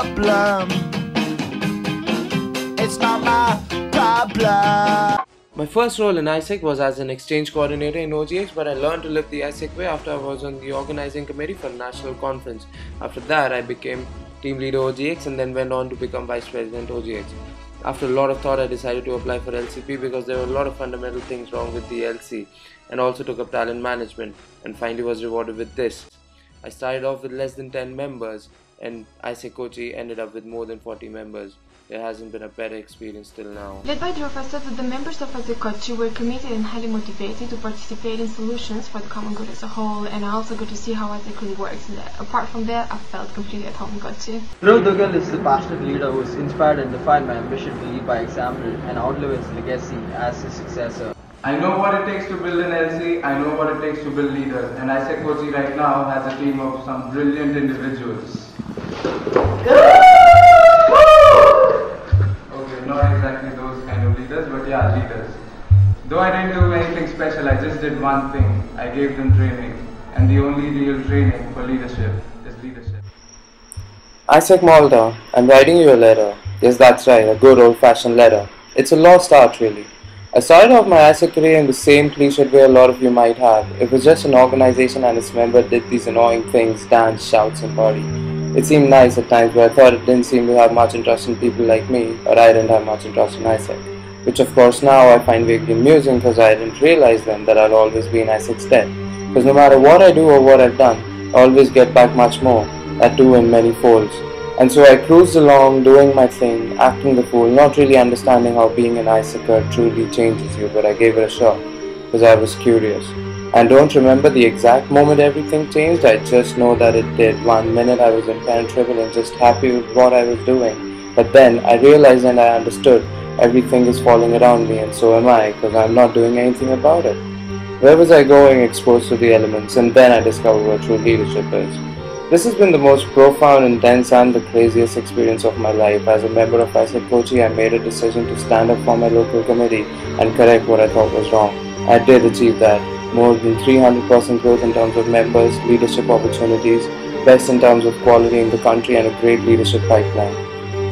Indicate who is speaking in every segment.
Speaker 1: problem. It's not my problem.
Speaker 2: My first role in AIESEC was as an exchange coordinator in OGX, but I learned to live the AIESEC way after I was on the organizing committee for the national conference. After that, I became team leader OGX and then went on to become vice president OGX. After a lot of thought, I decided to apply for LCP because there were a lot of fundamental things wrong with the LC, and also took up talent management and finally was rewarded with this. I started off with less than 10 members and AIESEC Kochi ended up with more than 40 members. There hasn't been a better experience till now.
Speaker 3: Led by the professor, the members of AIESEC Kochi were committed and highly motivated to participate in solutions for the common good as a whole, and I also got to see how AIESEC really works. And apart from that, I felt completely at home in Kochi.
Speaker 4: Dhruv Dugal is the passionate leader who has inspired and defined my ambition to lead by example and outlive his legacy as his successor.
Speaker 5: I know what it takes to build an LC, I know what it takes to build leaders, and AIESEC Kochi right now has a team of some brilliant individuals. Not exactly those kind of leaders, but yeah, leaders. Though I didn't do anything special, I just did one thing. I gave them training, and the only real training for leadership is leadership.
Speaker 2: AIESEC Malta, I'm writing you a letter. Yes, that's right, a good old-fashioned letter. It's a lost art, really. I started off my AIESEC career in the same cliched way a lot of you might have. It was just an organization and its member did these annoying things, dance, shouts and party. It seemed nice at times, but I thought it didn't seem to have much interest in people like me, or I didn't have much interest in AIESEC. Which of course now I find vaguely amusing because I didn't realize then that I'll always be in AIESEC's debt. Because no matter what I do or what I've done, I always get back much more, that too in many folds. And so I cruised along, doing my thing, acting the fool, not really understanding how being an AIESECer truly changes you, but I gave it a shot, because I was curious. I don't remember the exact moment everything changed, I just know that it did. 1 minute I was impenetrable and just happy with what I was doing. But then I realized and I understood everything is falling around me and so am I, because I'm not doing anything about it. Where was I going exposed to the elements, and then I discovered what true leadership is. This has been the most profound, intense and the craziest experience of my life. As a member of AIESEC Kochi, I made a decision to stand up for my local committee and correct what I thought was wrong. I did achieve that. More than 300% growth in terms of members, leadership opportunities, best in terms of quality in the country and a great leadership pipeline.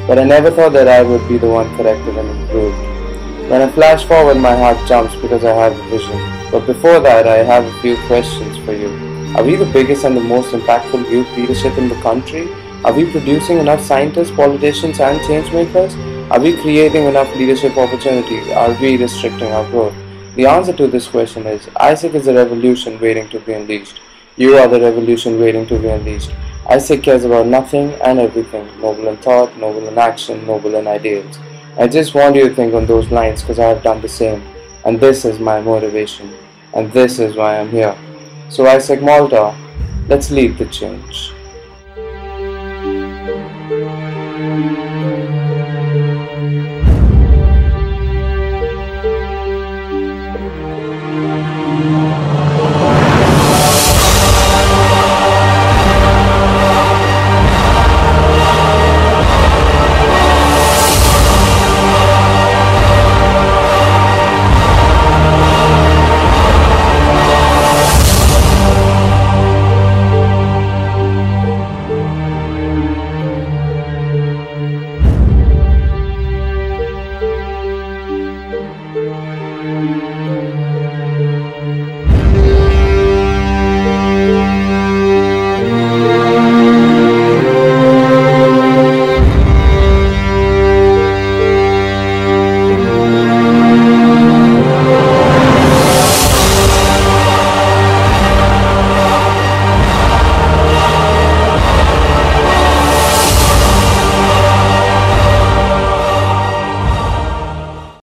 Speaker 2: But I never thought that I would be the one corrected and improved. When I flash forward, my heart jumps because I have a vision. But before that, I have a few questions for you. Are we the biggest and the most impactful youth leadership in the country? Are we producing enough scientists, politicians and change makers? Are we creating enough leadership opportunities? Are we restricting our growth? The answer to this question is, AIESEC is a revolution waiting to be unleashed. You are the revolution waiting to be unleashed. AIESEC cares about nothing and everything, noble in thought, noble in action, noble in ideals. I just want you to think on those lines because I have done the same. And this is my motivation. And this is why I'm here. So AIESEC Malta, let's lead the change.